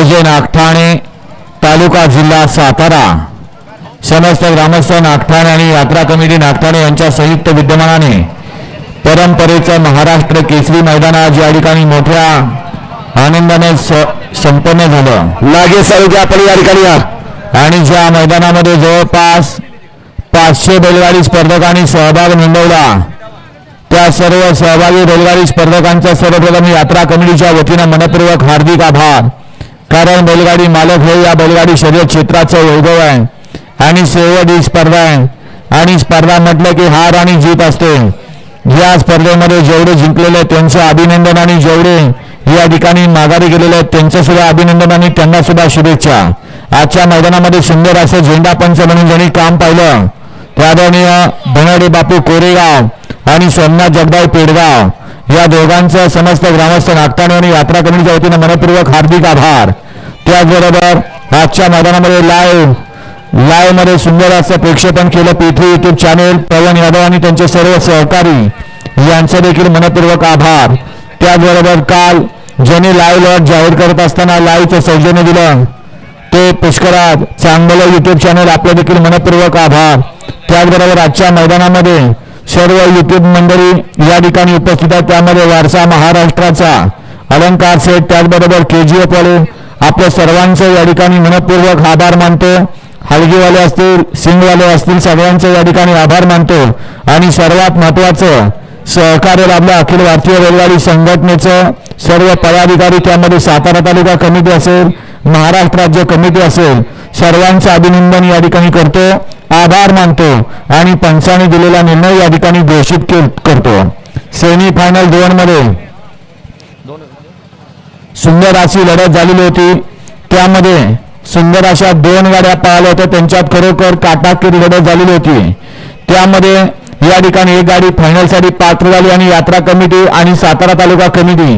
नियोजन नागठाणे तालुका जिल्हा सातारा समस्त ग्रामस्थ नागठाणे आणि यात्रा कमिटी नागठाणे यांच्या संयुक्त विद्यमानाने परंपरेचं महाराष्ट्र केसरी मैदान आज या ठिकाणी मोठ्या आनंदाने संपन्न झालं। लागे सारोग्य आपण या ठिकाणी या आणि ज्या मैदानामध्ये जवळपास 500 बैलगाडी स्पर्धकांनी सहभाग नोंदवला त्या सर्व सहभागी बैलगाडी स्पर्धकांचा सर्वप्रथम यात्रा कमिटीच्या वतीनं मनपूर्वक हार्दिक आभार। कारण बैलगाडी मालक हे या बैलगाडी शर्यत क्षेत्राचं वैभव आहे आणि शेवट ही स्पर्धा आहे आणि स्पर्धा म्हटलं की हार आणि जीत असते। या स्पर्धेमध्ये जेवढे जिंकलेले त्यांचं अभिनंदन आणि जेवढे या ठिकाणी माघारी गेलेले आहेत त्यांचं सुद्धा अभिनंदन आणि त्यांना सुद्धा शुभेच्छा। आजच्या मैदानामध्ये सुंदर असं झेंडा पंच म्हणून ज्यांनी काम पाहिलं त्या आदरणीय धनाडे बापू कोरेगाव आणि सोमनाथ जगदाय पेडगाव या दोघांचं समस्त ग्रामस्थ नागठाणे आणि यात्रा कमिटीच्या वतीनं मनपूर्वक हार्दिक आभार। त्याचबरोबर आजच्या मैदानामध्ये लाईव्ह मध्ये सुंदर असं प्रक्षेपण केलं पृथ्वी युट्यूब चॅनेल पवन यादव आणि त्यांचे सर्व सहकारी यांचे देखील मनपूर्वक आभार। त्याचबरोबर काल ज्यांनी लाईव्ह लॉट जाहीर करत असताना लाईव्हचं सौजन्य दिलं ते पुष्कराज चांगलं युट्यूब चॅनेल आपलं देखील मनपूर्वक आभार। त्याचबरोबर आजच्या मैदानामध्ये सर्व युट्यूब मंडळी या ठिकाणी उपस्थित आहेत त्यामध्ये वारसा महाराष्ट्राचा अलंकार सेट त्याचबरोबर KGF वाले आपल्या सर्वांचं या ठिकाणी मनपूर्वक आभार मानतो। हलगीवाले असतील सिंगवाले असतील सगळ्यांचे या ठिकाणी आभार मानतो आणि सर्वात महत्त्वाचं सहकार्य लाभलं अखिल भारतीय बैलगाडी संघटनेचं सर्व पदाधिकारी त्यामध्ये सातारा तालुका कमिटी असेल महाराष्ट्र राज्य कमिटी असेल सर्वांचं अभिनंदन या ठिकाणी करतो आभार मानतो आणि पंचाने दिलेला निर्णय या ठिकाणी घोषित करतो। सेमी फायनल 2 मध्ये सुंदर अशी लढत झालेली होती त्यामध्ये सुंदर अशा 2 गाड्या पळाल्या होत्या त्यांच्यात खरोखर काटाकीर लढत झालेली होती। त्यामध्ये या ठिकाणी एक गाडी फायनलसाठी पात्र झाली आणि यात्रा कमिटी आणि सातारा तालुका कमिटी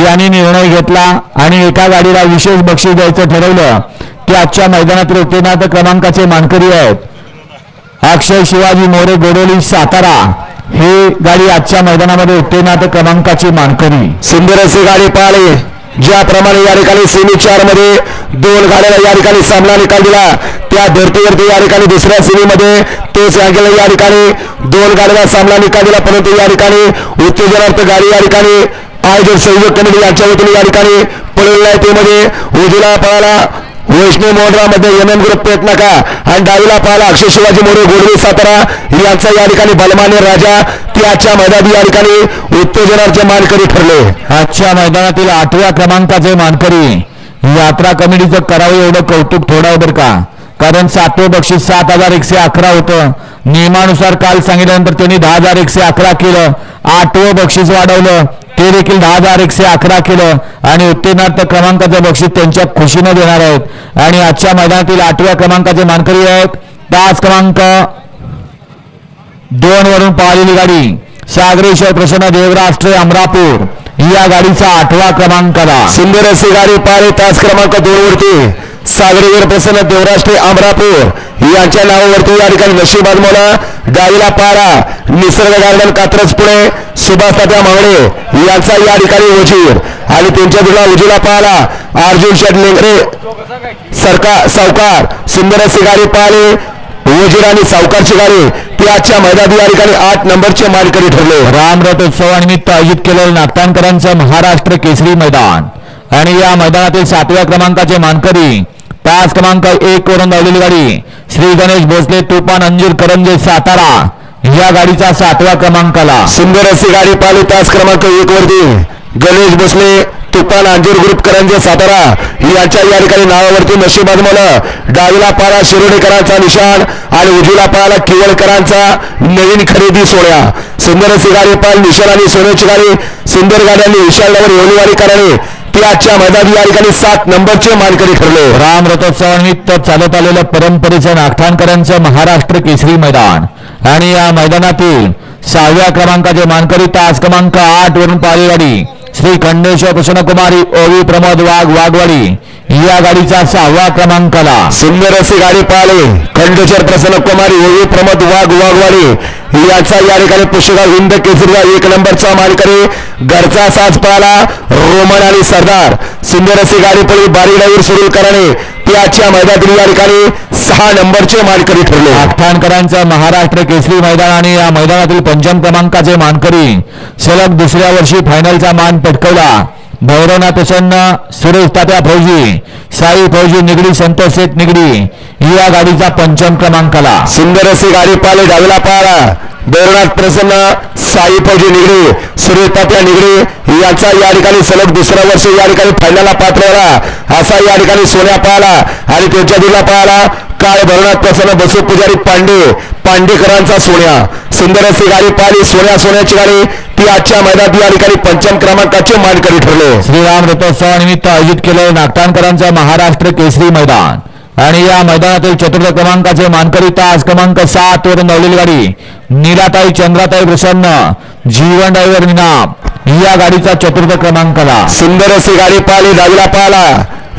यांनी निर्णय घेतला आणि एका गाडीला विशेष बक्षीस द्यायचं ठरवलं की आजच्या मैदानात उत्तीर्ण क्रमांकाचे मानकरी आहेत अक्षय शिवाजी मोरे गोडोली सातारा ही गाडी आजच्या मैदानामध्ये उत्तीर्ण क्रमांकाची मानकरी। सुंदर अशी गाडी पाहिली ज्याप्रमाणे या ठिकाणी सेमी 4 मध्ये 2 गाड्याला या ठिकाणी सामना निकाल दिला त्या धर्तीवरती या ठिकाणी दुसऱ्या सेमीमध्ये तोच या ठिकाणी 2 गाड्याला सामना निकाल दिला परंतु या ठिकाणी उत्तेजनार्थ गाडी या ठिकाणी आयोजक सहयोग कमिटी यांच्या वतीने या ठिकाणी पळवलेल्या आहे त्यामध्ये उजवीला पळाला वैष्णव मोहनराव MM ग्रुप पेटनाका आणि डावीला पळाला अक्षय शिवाजी मोरे गोडवी सातारा यांचा या ठिकाणी बलमान्य राजा ती आजच्या मैदानात या ठिकाणी उत्तेजनाचे मानकरी ठरले। आजच्या मैदानातील 8व्या क्रमांकाचे मानकरी यात्रा कमिटीचं करावं एवढं कौतुक थोडं बरं का कारण 7वें बक्षीस 7111 होतं नियमानुसार काल सांगितल्यानंतर त्यांनी 10111 केलं 8वं बक्षीस वाढवलं ते देखील 10111 केलं आणि उत्तीर्ण क्रमांकाचं बक्षीस त्यांच्या खुशीनं देणार आहेत आणि आजच्या मैदानातील 8व्या क्रमांकाचे मानकरी आहेत तास क्रमांक 2 वरून पळालेली गाडी सागरेश्वर प्रसन्न देवराष्ट्रे अमरापूर या गाडीचा 8वा क्रमांकाला सुंदर अशी गाडी पाहिली तास क्रमांक 2 वरती सागरेश्वर प्रसन्न देवराष्ट्रे अमरापूर यांच्या नावावरती या ठिकाणी नशीब आजमावला डावीला पारा निसर्ग गार्डन कात्रज पुणे सुभाष तात्या मावळे यांचा या ठिकाणी वजीर आणि त्यांच्या जुळा उजवीला पाहिला अर्जुन शेट लेंगरे सावकार सुंदर अशी गाडी पाहिली वजीर आणि सावकारची गाडी ती आजच्या मैदानात या ठिकाणी 8 नंबरचे मानकरी ठरले। रामरथोत्सवानिमित्त आयोजित केलेलं नागठाणकरांचं महाराष्ट्र केसरी मैदान आणि या मैदानातील 7व्या क्रमांकाचे मानकरी तास क्रमांक 1 वरून धावलेली गाडी श्री गणेश भोसले तुफान अंजीर करंजे सातारा या गाडीचा 7व्या क्रमांकाला सुंदर अशी गाडी पाहिली तास क्रमांक 1 वरती गणेश भोसले तुफान अंजीर ग्रुप करंजे सातारा यांच्या या ठिकाणी नावावरती नशीब आजमावलं डावीला पारा शिरोडेकरांचा निशाण आणि उजवीला पारा किवळकरांचा नवीन खरेदी सोहळा सुंदर अशी गाडी पाहिली निशाण आणि सोन्याची गाडी सुंदर गाड्यांनी विशाल डावर योनीवाडी कराने ती आजच्या मैदानात या ठिकाणी 7 नंबरचे मानकरी ठरले। रामरथोत्सवानिमित्त चालत आलेलं परंपरेचं नागठाणकरांचं महाराष्ट्र केसरी मैदान आणि या मैदानातील 6व्या क्रमांकाचे मानकरी तास क्रमांक 8 वरून पळालेली गाडी श्री खंडेश्वर प्रसन्नकुमारी ओवी प्रमोद वाघवाडी या गाडीचा 6वा क्रमांकाला सुंदर अशी गाडी पाहिली खंडेश्वर प्रसन्नकुमारी ओवी प्रमोद वाघवाडी याचा या ठिकाणी पुष्कळ हिंद केसरीचा 1 नंबरचा मानकरी घरचा साज पाहिला रोमन आणि सरदार सुंदर अशी गाडी पळी बारी ड्रायव्हर सुरू कराने ती आजच्या मैदानातील या ठिकाणी 6 नंबरचे मानकरी ठरले. आठाणकरांचा महाराष्ट्र केसरी मैदान आणि या मैदानातील पंचम क्रमांकाचे मानकरी सलग दुसऱ्या वर्षी फायनलचा मान पटकवला. भैरवनाथ प्रसन्न, सुरेश तात्या फौजी, साई फौजी निगडी, संतोष शेठ निगडी या गाडीचा पंचम क्रमांकाला. सुंदर अशी गाडी पाहिले डावीला पाहायला भैरवनाथ प्रसन्न, साई फौजी निगडी, सुरेश तात्या निगडी यांचा या ठिकाणी सलग दुसऱ्या वर्षी या ठिकाणी फायनलला पात्र झाला असा या ठिकाणी सोन्या पाहिला. आणि त्यांच्या दिला पाहिला काळ भैरवनाथ प्रसन्न, बसू पुजारी पांडेकरांचा सोन्या. सुंदर अशी गाडी पाहिली सोन्याची गाडी ती आजच्या मैदानात या ठिकाणी पंचम क्रमांकाचे मानकरी ठरले. श्रीराम रथोत्सवानिमित्त आयोजित केलेलं नागठाणकरांचा महाराष्ट्र केसरी मैदान आणि या मैदानातील चतुर्थ क्रमांकाचे मानकरी तास क्रमांक 7 वरून धावलेली गाडी नीलाताई चंद्राताई प्रसन्न, जीवन ड्रायव्हर निनाम या गाडीचा चतुर्थ क्रमांकाला. सुंदर अशी गाडी पाहिली डावीला पाहिला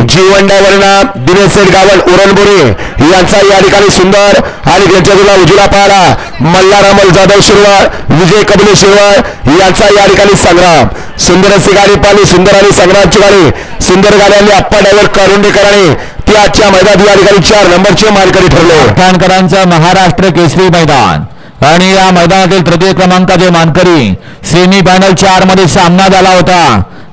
जीवन ड्रायव्हरना दिनेश सेठ गावल उरणबोरे यांचा या ठिकाणी सुंदर. आणि त्यांच्या तुला उजवीला पाहिला मल्हार अमल जाधव शिरवाळ, विजय कबले शिरवाळ यांचा या ठिकाणी संग्राम. सुंदर अशी गाडी पाहिली सुंदर आणि संग्रामची गाडी सुंदर गाड्यांनी अप्पा ड्रायव्हर कारुंडेकरांनी ती आजच्या मैदानात या ठिकाणी 4 नंबरचे मानकरी ठरले. आठाणकरांचा महाराष्ट्र केसरी मैदान आणि या मैदानातील तृतीय क्रमांकाचे मानकरी सेमी फायनल 4 मध्ये सामना झाला होता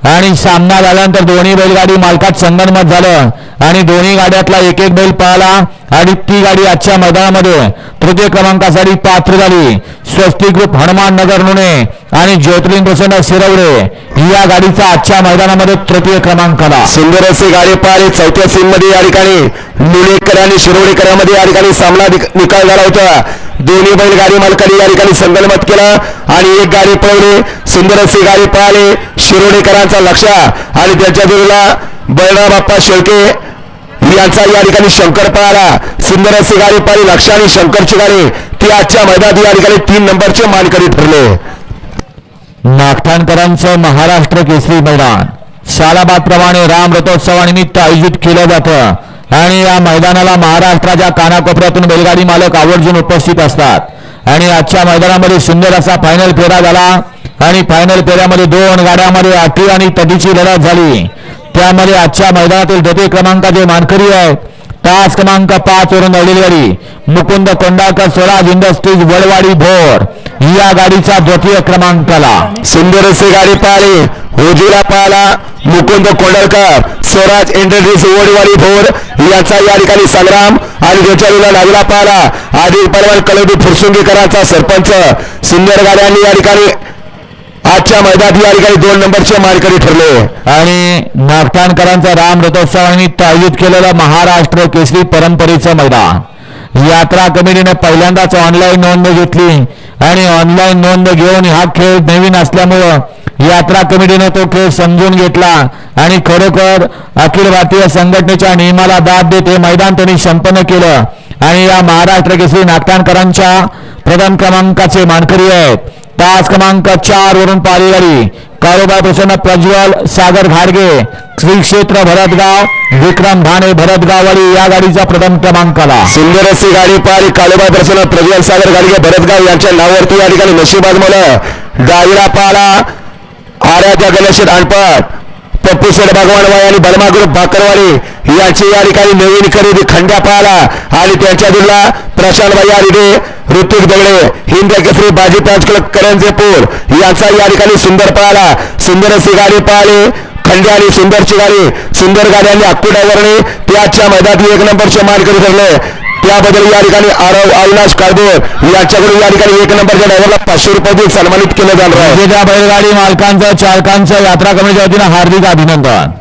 आणि सामना झाल्यानंतर दोन्ही बैलगाडी मालकात संगनमत झालं आणि दोन्ही गाड्यातला एक एक बैल पाहिला आणि ती गाडी आजच्या मैदानामध्ये तृतीय क्रमांकासाठी पात्र झाली. स्वस्तिक ग्रुप हनुमान नगर नुणे आणि ज्योतिर्लिंग प्रसन्न शिरवडे या गाडीचा आजच्या मैदानामध्ये तृतीय क्रमांकाला. सुंदर अशी गाडी पाहिली चौथ्या सीम मध्ये या ठिकाणी नुणेकर आणि शिरोडेकरांमध्ये या ठिकाणी सामना निकाल झाला होता. दोन्ही बैलगाडी मालकांनी या ठिकाणी संगनमत केला आणि एक गाडी पळवली. सुंदर अशी गाडी पाहिली शिरोडेकरांचा लक्ष आणि त्यांच्या विरुद्ध बळराम बाप्पा शेळके यांचा या ठिकाणी शंकर पाहिला. सुंदर अशी गाडी पाहिली लक्ष आणि शंकरची गाडी ती आजच्या मैदानात या ठिकाणी 3 नंबरचे मानकरी ठरले. नागठाणकरांचं महाराष्ट्र केसरी मैदान सालाबाद प्रमाणे राम रथोत्सवानिमित्त आयोजित केलं जातं आणि या मैदानाला महाराष्ट्राच्या कानाकोपऱ्यातून बैलगाडी मालक आवर्जून उपस्थित असतात आणि आजच्या मैदानामध्ये सुंदर असा फायनल फेरा झाला आणि फायनल फेऱ्यामध्ये 2 गाड्यामध्ये आठी आणि तटीची लढत झाली. त्यामध्ये आजच्या मैदानातील द्वितीय क्रमांकाचे मानकरी आहेत तास क्रमांक 5 वरून धावलेली गाडी मुकुंद कोंडाळकर स्वराज इंडस्ट्रीज वडवाडी भोर या गाडीचा द्वितीय क्रमांकाला. सुंदर अशी गाडी पाहिली उजवीला पाहिला मुकुंद कोंडळकर स्वराज इंडस्ट्रीज वडवाडी भोर याचा या ठिकाणी संग्राम. आणि त्याच्या विरुद्ध डावीला पाहिला आदिल परवान कलबी फुरसुंगीकरांचा सरपंच. सुंदर गाड्यांनी या ठिकाणी आजच्या मैदानात या ठिकाणी 2 नंबरचे मानकरी ठरले. आणि नागठाणकरांचा राम रथोत्सवानिमित्त आयोजित केलेलं महाराष्ट्र केसरी परंपरेचं मैदान यात्रा कमिटीने पहिल्यांदाच ऑनलाईन नोंद घेतली आणि ऑनलाईन नोंद घेऊन हा खेळ नवीन असल्यामुळं यात्रा कमिटीने तो खेळ समजून घेतला आणि खरोखर अखिल भारतीय संघटनेच्या नियमाला दाद देत हे मैदान त्यांनी संपन्न केलं. आणि या महाराष्ट्र केसरी नागठाणकरांच्या प्रथम क्रमांकाचे मानकरी आहेत तास क्रमांक 4 वरून पाहिली गाडी काळोबा प्रसन्न प्रज्वल सागर घाडगे श्री क्षेत्र भरतगाव विक्रम भाणे भरतगाववाडी या गाडीचा प्रथम क्रमांकाला. सुंदर अशी गाडी पाहिली काळोबा प्रसन्न प्रज्वल सागर घाडगे भरतगाव यांच्या नावावरती या ठिकाणी नशीब आजमावलं. डावीला पाहिला आराध्या गणेश अणपट पप्पू शेठ भगवानवाडी आणि बर्मा ग्रुप भाकरवाडी यांची या ठिकाणी नवीन खरेदी खंड्या पाहिला आणि त्यांच्या दिला प्रशांत भैया रिडे ऋतिक दगडे हिंद केसरी बाजी ताज क्लब करंजेपूर यांचा या ठिकाणी सुंदर पाहिला. सुंदर अशी गाडी पाहिली खंड्या आणि सुंदरची गाडी सुंदर गाड्यांनी अक्कू ड्रायव्हरने त्याच्या मैदानात 1 नंबरचे मानकरी ठरले. त्याबद्दल या ठिकाणी आरव अविनाश काळभोर यांच्याकडून या ठिकाणी 1 नंबरच्या ड्रायव्हरला 500 रुपये सन्मानित केलं जाणार आहे. बैलगाडी मालकांचं चालकांचं यात्रा कमिटीच्या वतीनं हार्दिक अभिनंदन.